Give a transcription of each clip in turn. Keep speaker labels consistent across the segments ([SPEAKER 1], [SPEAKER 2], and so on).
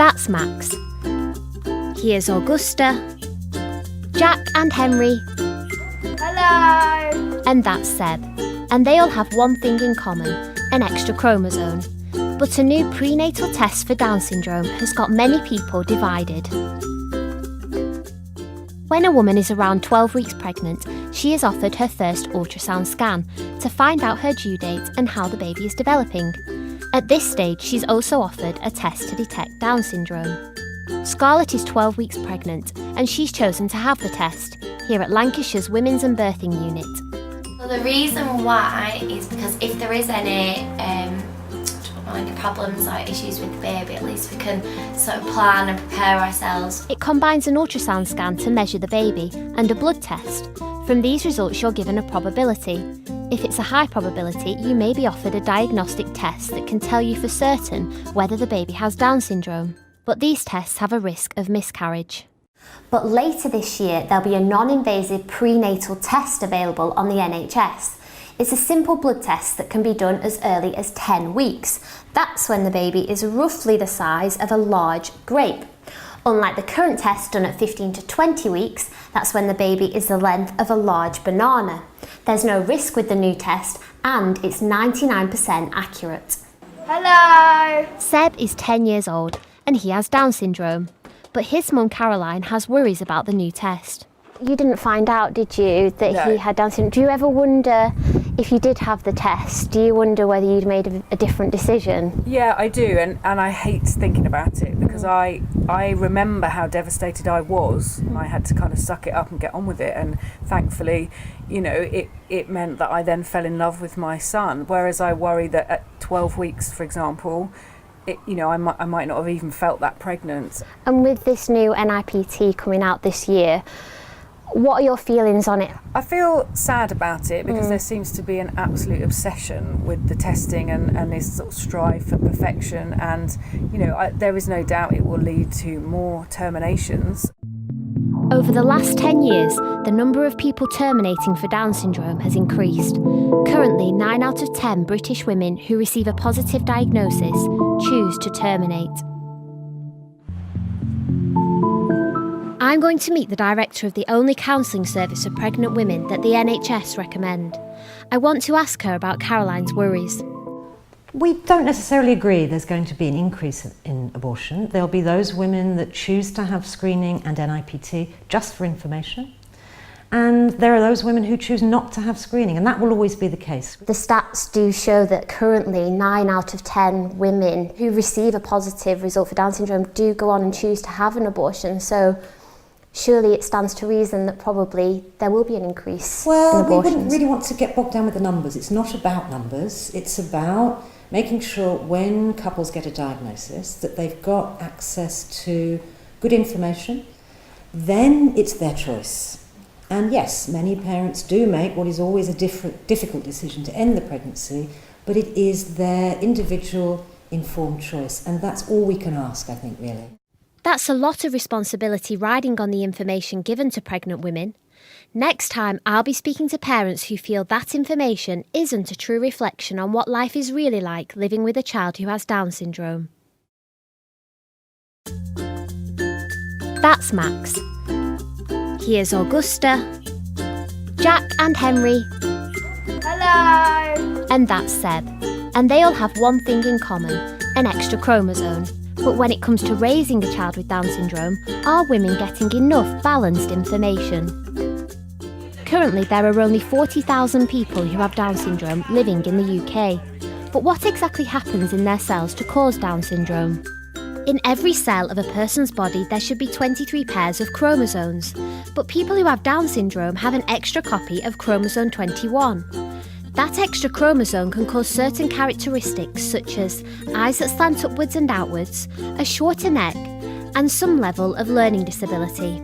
[SPEAKER 1] That's Max. Here's Augusta, Jack and Henry.
[SPEAKER 2] Hello!
[SPEAKER 1] And that's Seb. And they all have one thing in common, an extra chromosome. But a new prenatal test for Down syndrome has got many people divided. When a woman is around 12 weeks pregnant, she is offered her first ultrasound scan to find out her due date and how the baby is developing. At this stage, she's also offered a test to detect Down syndrome. Scarlett is 12 weeks pregnant and she's chosen to have the test here at Lancashire's Women's and Birthing Unit.
[SPEAKER 2] So the reason why is because if there is any problems or issues with the baby, at least we can sort of plan and prepare ourselves.
[SPEAKER 1] It combines an ultrasound scan to measure the baby and a blood test. From these results you're given a probability. If it's a high probability, you may be offered a diagnostic test that can tell you for certain whether the baby has Down syndrome. But these tests have a risk of miscarriage. But later this year there'll be a non-invasive prenatal test available on the NHS. It's a simple blood test that can be done as early as 10 weeks. That's when the baby is roughly the size of a large grape. Unlike the current test done at 15 to 20 weeks, that's when the baby is the length of a large banana. There's no risk with the new test and it's 99% accurate.
[SPEAKER 2] Hello!
[SPEAKER 1] Seb is 10 years old and he has Down syndrome, but his mum Caroline has worries about the new test. You didn't find out, did you, that he had Down syndrome? Do you ever wonder, if you did have the test, do you wonder whether you'd made a different decision?
[SPEAKER 3] Yeah, I do, and I hate thinking about it because I remember how devastated I was. I had to kind of suck it up and get on with it, and thankfully, you know, it meant that I then fell in love with my son, whereas I worry that at 12 weeks, for example, I might not have even felt that pregnant.
[SPEAKER 1] And with this new NIPT coming out this year, what are your feelings on it?
[SPEAKER 3] I feel sad about it because there seems to be an absolute obsession with the testing and this sort of strive for perfection, and there is no doubt it will lead to more terminations.
[SPEAKER 1] Over the last 10 years, the number of people terminating for Down syndrome has increased. Currently, 9 out of 10 British women who receive a positive diagnosis choose to terminate. I'm going to meet the director of the only counselling service for pregnant women that the NHS recommend. I want to ask her about Caroline's worries.
[SPEAKER 4] We don't necessarily agree there's going to be an increase in abortion. There'll be those women that choose to have screening and NIPT just for information. And there are those women who choose not to have screening, and that will always be the case.
[SPEAKER 1] The stats do show that currently 9 out of 10 women who receive a positive result for Down syndrome do go on and choose to have an abortion. So surely it stands to reason that probably there will be an increase in abortions.
[SPEAKER 4] Well, we wouldn't really want to get bogged down with the numbers. It's not about numbers. It's about making sure when couples get a diagnosis that they've got access to good information. Then it's their choice. And yes, many parents do make what is always a difficult decision to end the pregnancy, but it is their individual informed choice. And that's all we can ask, I think, really.
[SPEAKER 1] That's a lot of responsibility riding on the information given to pregnant women. Next time, I'll be speaking to parents who feel that information isn't a true reflection on what life is really like living with a child who has Down syndrome. That's Max. Here's Augusta, Jack and Henry.
[SPEAKER 2] Hello!
[SPEAKER 1] And that's Seb. And they all have one thing in common, an extra chromosome. But when it comes to raising a child with Down syndrome, are women getting enough balanced information? Currently, there are only 40,000 people who have Down syndrome living in the UK. But what exactly happens in their cells to cause Down syndrome? In every cell of a person's body, there should be 23 pairs of chromosomes. But people who have Down syndrome have an extra copy of chromosome 21. That extra chromosome can cause certain characteristics such as eyes that slant upwards and outwards, a shorter neck, and some level of learning disability.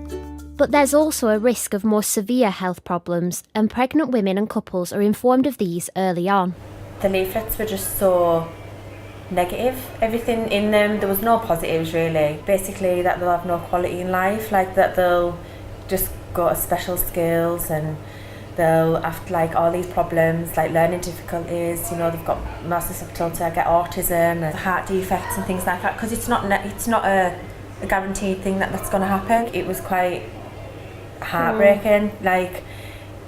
[SPEAKER 1] But there's also a risk of more severe health problems, and pregnant women and couples are informed of these early on.
[SPEAKER 5] The leaflets were just so negative, everything in them, there was no positives really. Basically that they'll have no quality in life, like that they'll just go to special skills and they'll have like all these problems, like learning difficulties. You know, they've got massive subtlety, get autism and heart defects and things like that. Because it's not a guaranteed thing that's going to happen. It was quite heartbreaking, like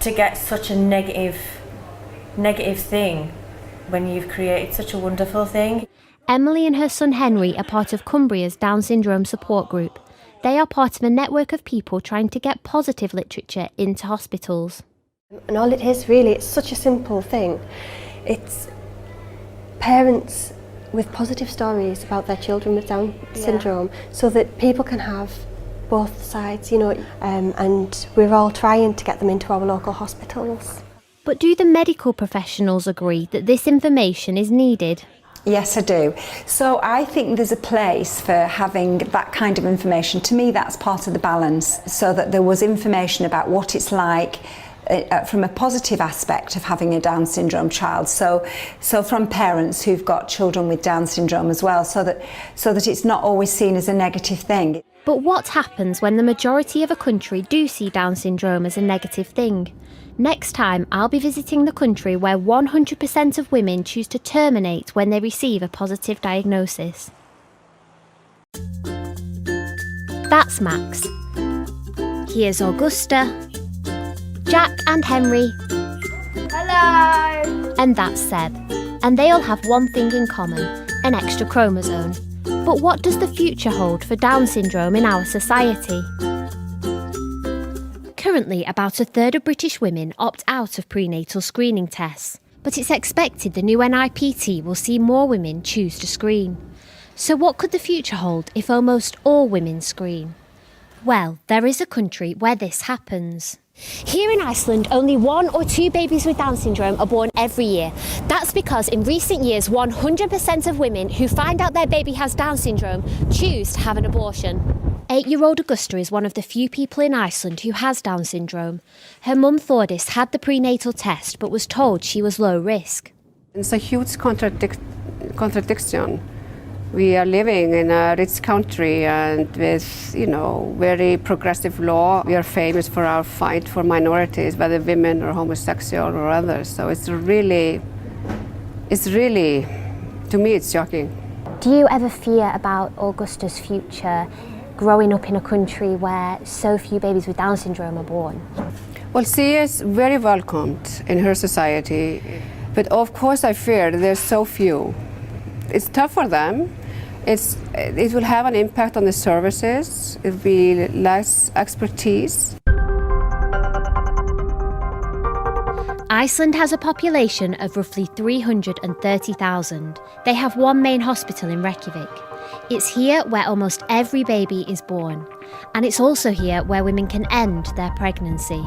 [SPEAKER 5] to get such a negative thing when you've created such a wonderful thing.
[SPEAKER 1] Emily and her son Henry are part of Cumbria's Down syndrome support group. They are part of a network of people trying to get positive literature into hospitals.
[SPEAKER 6] And all it is really, it's such a simple thing. It's parents with positive stories about their children with Down syndrome, so that people can have both sides, you know, and we're all trying to get them into our local hospitals.
[SPEAKER 1] But do the medical professionals agree that this information is needed?
[SPEAKER 7] Yes, I do. So I think there's a place for having that kind of information. To me, that's part of the balance, so that there was information about what it's like from a positive aspect of having a Down syndrome child. So from parents who've got children with Down syndrome as well, so that it's not always seen as a negative thing.
[SPEAKER 1] But what happens when the majority of a country do see Down syndrome as a negative thing? Next time, I'll be visiting the country where 100% of women choose to terminate when they receive a positive diagnosis. That's Max. Here's Augusta, Jack and Henry.
[SPEAKER 2] Hello!
[SPEAKER 1] And that's Seb. And they all have one thing in common, an extra chromosome. But what does the future hold for Down syndrome in our society? Currently, about a third of British women opt out of prenatal screening tests, but it's expected the new NIPT will see more women choose to screen. So what could the future hold if almost all women screen? Well, there is a country where this happens. Here in Iceland, only 1 or 2 babies with Down syndrome are born every year. That's because in recent years, 100% of women who find out their baby has Down syndrome choose to have an abortion. 8-year-old Augusta is one of the few people in Iceland who has Down syndrome. Her mum Thordis had the prenatal test but was told she was low risk.
[SPEAKER 8] It's a huge contradiction. We are living in a rich country and with, you know, very progressive law. We are famous for our fight for minorities, whether women or homosexual or others. So it's really, to me, it's shocking.
[SPEAKER 1] Do you ever fear about Augusta's future growing up in a country where so few babies with Down syndrome are born?
[SPEAKER 8] Well, she is very welcomed in her society, but of course I fear there's so few. It's tough for them. It will have an impact on the services. It will be less expertise.
[SPEAKER 1] Iceland has a population of roughly 330,000. They have one main hospital in Reykjavik. It's here where almost every baby is born, and it's also here where women can end their pregnancy.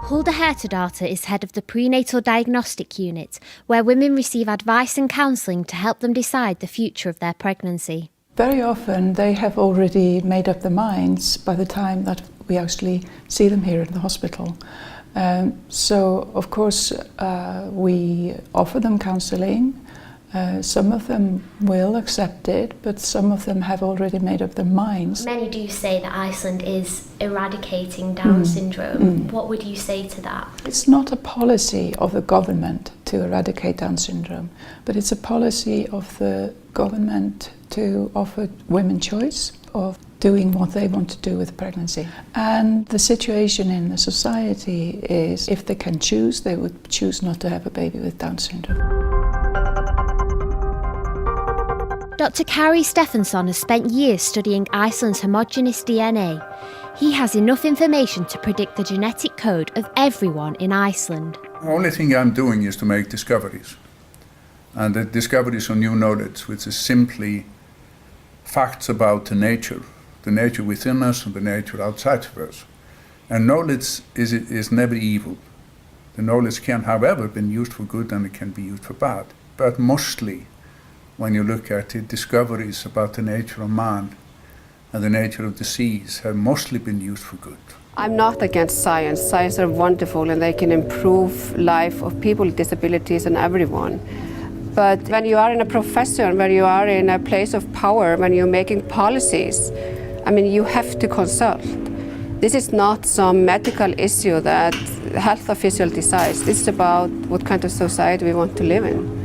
[SPEAKER 1] Hulda Hertedata is head of the prenatal diagnostic unit, where women receive advice and counselling to help them decide the future of their pregnancy.
[SPEAKER 9] Very often they have already made up their minds by the time that we actually see them here in the hospital. So of course we offer them counselling. Some of them will accept it, but some of them have already made up their minds.
[SPEAKER 2] Many do say that Iceland is eradicating Down syndrome. What would you say to that?
[SPEAKER 9] It's not a policy of the government to eradicate Down syndrome, but it's a policy of the government to offer women choice of doing what they want to do with pregnancy. And the situation in the society is, if they can choose, they would choose not to have a baby with Down syndrome.
[SPEAKER 1] Dr. Kari Stephenson has spent years studying Iceland's homogeneous DNA. He has enough information to predict the genetic code of everyone in Iceland.
[SPEAKER 10] The only thing I'm doing is to make discoveries. And the discoveries of new knowledge, which is simply facts about the nature within us and the nature outside of us. And knowledge is never evil. The knowledge can, however, be used for good and it can be used for bad. But mostly, when you look at the discoveries about the nature of man and the nature of disease, have mostly been used for good.
[SPEAKER 8] I'm not against science. Science are wonderful and they can improve life of people with disabilities and everyone. But when you are in a profession, when you are in a place of power, when you're making policies, I mean, you have to consult. This is not some medical issue that health official decides. It's about what kind of society we want to live in.